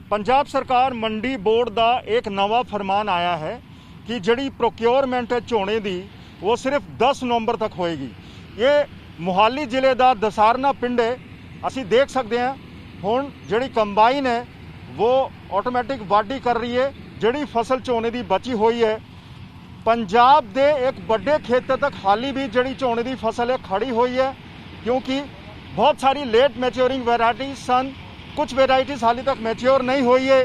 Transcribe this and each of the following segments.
पंजाब सरकार मंडी बोर्ड का एक नवा फरमान आया है कि जिहड़ी प्रोक्योरमेंट है झोने की वो सिर्फ 10 नवंबर तक होएगी। ये मोहाली जिले का दसारना पिंड है। असी देख सकते हैं हुण जिहड़ी कंबाइन है वो ऑटोमैटिक वाढी कर रही है। जिहड़ी फसल झोने की बची हुई है पंजाब के एक बड़े खेतर तक हाली भी जिहड़ी झोने की फसल है खड़ी हुई है, क्योंकि बहुत सारी लेट मैच्योरिंग वैरायटीज सन, कुछ वैरायटीज हाली तक मैच्योर नहीं हुई है,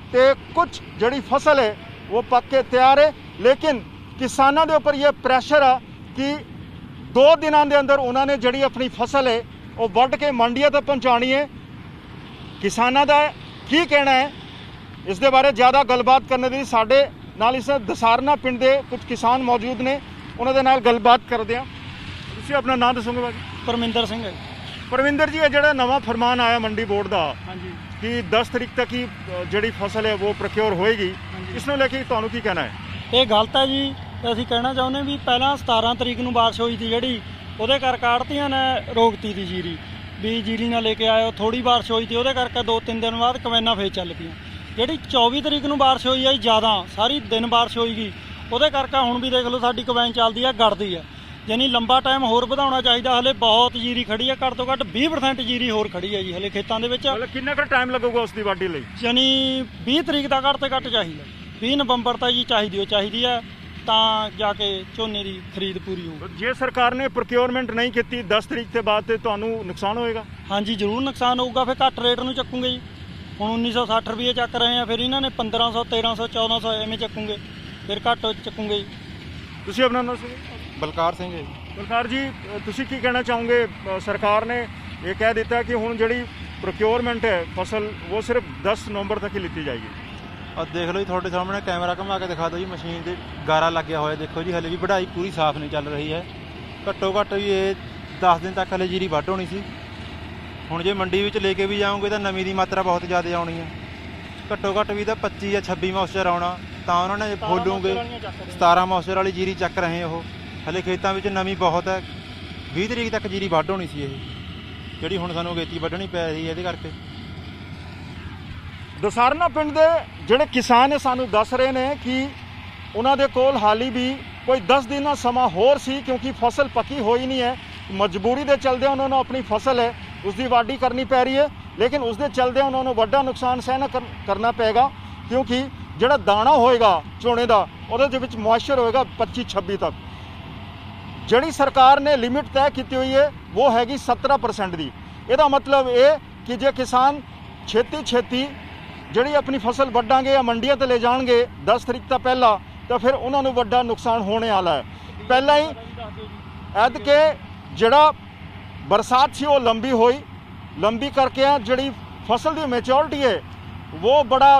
तो कुछ जिहड़ी फसल है वो पक के तैयार है। लेकिन किसानों के उपर यह प्रैशर है कि 2 दिनों के अंदर उन्होंने जिहड़ी अपनी फसल है वो वढ़ के मंडियां तक पहुँचानी है। किसानों का की कहना है इस दे बारे ज़्यादा गलबात करने की साडे नाल इस दसारना पिंड के कुछ किसान मौजूद ने, उन्होंने नाल गलबात करते हैं। तुसीं अपना नाम दसोगे भाजी? परमिंदर सिंह है। परमिंदर जी, जो नवा फरमान आया मंडी बोर्ड का हाँ जी कि 10 तारीख तक ही जिहड़ी फसल है वो प्रोक्योर होएगी, इसनों लेके तुहानूं की कहना है? ये गलत है जी। ਅਸੀਂ कहना चाहुंदे भी पहला 17 तरीक ਨੂੰ बारिश हुई थी जिहड़ी ਉਹਦੇ ਕਰਕੇ ਆੜ੍ਹਤੀਆਂ ਨੇ ਰੋਕਤੀ ਦੀ ਜੀਰੀ ਵੀ ਜੀਰੀ ਨਾ ਲੈ ਕੇ ਆਇਓ। ਥੋੜੀ ਬਾਰਿਸ਼ ਹੋਈ ਤੀ ਉਹਦੇ ਕਰਕੇ 2-3 ਦਿਨ ਬਾਅਦ ਕਮੈਨਾ ਫੇਰ ਚੱਲ ਪਈਆਂ। ਜਿਹੜੀ 24 ਤਰੀਕ ਨੂੰ ਬਾਰਿਸ਼ ਹੋਈ ਹੈ ਜ਼ਿਆਦਾ ਸਾਰੀ ਦਿਨ ਬਾਰਿਸ਼ ਹੋਈਗੀ, ਉਹਦੇ ਕਰਕੇ ਹੁਣ ਵੀ ਦੇਖ ਲਓ ਸਾਡੀ ਕਮੈਨ ਚੱਲਦੀ ਹੈ, ਗੜਦੀ ਹੈ। यानी लंबा टाइम होर ਵਧਾਉਣਾ चाहिए। हले बहुत जीरी खड़ी है, घट तो घट 20% जीरी होर खड़ी है जी हले खेतों के विच। मतलब कितना का टाइम लगेगा उसकी वाढी लई? यानी 20 तरीक का घट तो घट चाहिए, 20 नवंबर तक जी चाहिए है ਤਾਂ ਜਾ ਕੇ ਝੋਨੇ ਦੀ ਖਰੀਦ ਪੂਰੀ ਹੋ। ਜੇ ਸਰਕਾਰ ਨੇ ਪ੍ਰੋਕਿਉਰਮੈਂਟ ਨਹੀਂ ਕੀਤੀ 10 ਤਰੀਕ ਤੋਂ ਬਾਅਦ ਤੇ ਤੁਹਾਨੂੰ ਨੁਕਸਾਨ ਹੋਏਗਾ? ਹਾਂਜੀ ਜ਼ਰੂਰ ਨੁਕਸਾਨ ਹੋਊਗਾ। ਫਿਰ ਘੱਟ ਰੇਟ ਨੂੰ ਚੱਕੂਗੇ ਜੀ। ਹੁਣ 1960 ਰੁਪਏ ਚੱਕ ਰਹੇ ਆ, ਫਿਰ ਇਹਨਾਂ ਨੇ 1500 1300 1400 ਐਵੇਂ ਚੱਕੂਗੇ, ਫਿਰ ਘੱਟ ਚੱਕੂਗੇ ਜੀ। ਤੁਸੀਂ ਆਪਣਾ ਨਾਮ ਦੱਸੋ? ਬਲਕਾਰ ਸਿੰਘ ਹੈ। ਬਲਕਾਰ ਜੀ, ਤੁਸੀਂ ਕੀ ਕਹਿਣਾ ਚਾਹੋਗੇ? ਸਰਕਾਰ ਨੇ ਇਹ ਕਹਿ ਦਿੱਤਾ ਕਿ ਹੁਣ ਜਿਹੜੀ ਪ੍ਰੋਕਿਉਰਮੈਂਟ ਹੈ ਫਸਲ ਉਹ ਸਿਰਫ 10 ਨਵੰਬਰ ਤੱਕ ਹੀ ਲਿੱਤੀ ਜਾਏਗੀ। और देख लो जी थोड़े सामने कैमरा घुमा के दिखा दो जी, मशीन से गारा लग गया हुआ। देखो जी हले भी बढ़ाई पूरी साफ नहीं चल रही है। घट्टो घट्ट भी ये 10 दिन तक हले जीरी वढ़ होनी सी। हुण जे मंडी में लेके भी जाओगे तो नमी की मात्रा बहुत ज़्यादा आनी है। घट्टो घट्ट भी तो 25 या 26 मॉइस्चर आना, तो उन्होंने बोलूँगे 17 मॉइस्चर वाली जीरी चक रहे हो। हले खेतों में नमी बहुत है। 20 तरीक तक जीरी वढ़ होनी सी, जी हुण सानूं अगेती वढ़नी पै रही है। ये करके दसारना पिंड के ਜਿਹੜੇ किसान है सानू दस रहे हैं कि उन्होंने कोल हाली भी कोई 10 दिन का समा होर सी, क्योंकि फसल पकी होई नहीं है। मजबूरी के चलदे उन्होंने अपनी फसल है उसकी वाढी करनी पै रही है, लेकिन उसके चलदे उन्होंने बड़ा नुकसान सहना करना पेगा, क्योंकि जोड़ा दाना होएगा झोने का वो मॉइस्चर होएगा 25-26 तक। जिहड़ी सरकार ने लिमिट तय की हुई है वो हैगी 17% की। इसका मतलब ये कि जे किसान छेती जिहड़ी अपनी फसल वड्डांगे या मंडियां ते ले जाएंगे 10 तरीक तो पहला, तो फिर उन्होंने बड़ा नुकसान होने वाला है। पहला ही ऐदके जिहड़ा बरसात सी वो लंबी करके जिहड़ी फसल की मैच्योरिटी है वो बड़ा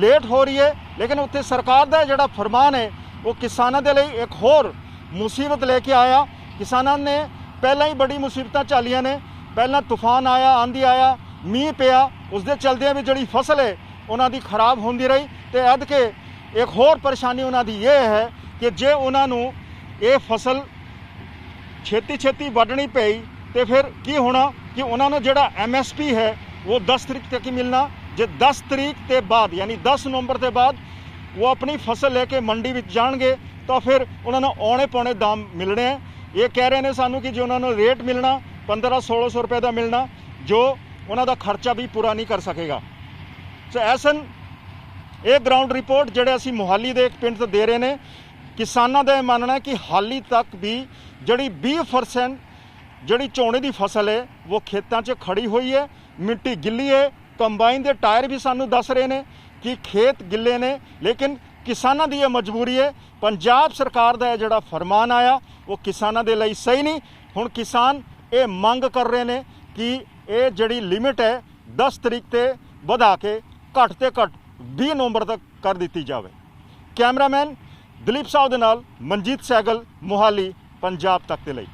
लेट हो रही है। लेकिन उत्ते सरकार का जिहड़ा फरमान है वो किसानों के लिए एक होर मुसीबत लेके आया। किसानों ने पहला ही बड़ी मुसीबत झालियां ने, पहला तूफान आया, आंधी आया, मीह पिया, उसके चलदे भी जिहड़ी फसल है उन्होंने खराब होती रही। तो ऐदके एक होर परेशानी उन्होंने ये है कि जे उन्होंने ये फसल छेती वढ़नी पई तो फिर की होना कि उन्होंने जोड़ा MSP है वो 10 तरीक तक ही मिलना। जे 10 तरीक के बाद यानी 10 नवंबर के बाद वो अपनी फसल लेके मंडी में जाएंगे तो फिर उन्होंने औने पौने दाम मिलने हैं। ये कह रहे हैं सानू कि जो उन्होंने रेट मिलना 1500-1600 रुपये का मिलना, जो उन्होंने खर्चा भी पूरा नहीं कर सकेगा। सो ऐसन ये ग्राउंड रिपोर्ट जिहड़े असी मोहाली दे एक पिंड तो दे रहे हैं। किसानों का मानना है कि हाली तक भी जिहड़ी 20% जिहड़ी झोने की फसल है वो खेतों 'च खड़ी हुई है, मिट्टी गिली है। कंबाइन के टायर भी सानू दस रहे हैं कि खेत गिले ने, लेकिन किसानों की यह मजबूरी है। पंजाब सरकार का जिहड़ा फरमान आया वो किसानों के लिए सही नहीं। हुण किसान ये मंग कर रहे हैं कि ये जिहड़ी लिमिट है 10 तरीक ते वधा के घट तो घट 20 नवंबर तक कर दी जाए। कैमरामैन दिलीप साहू दे नाल मनजीत सैगल, मोहाली, पंजाब तक के लिए।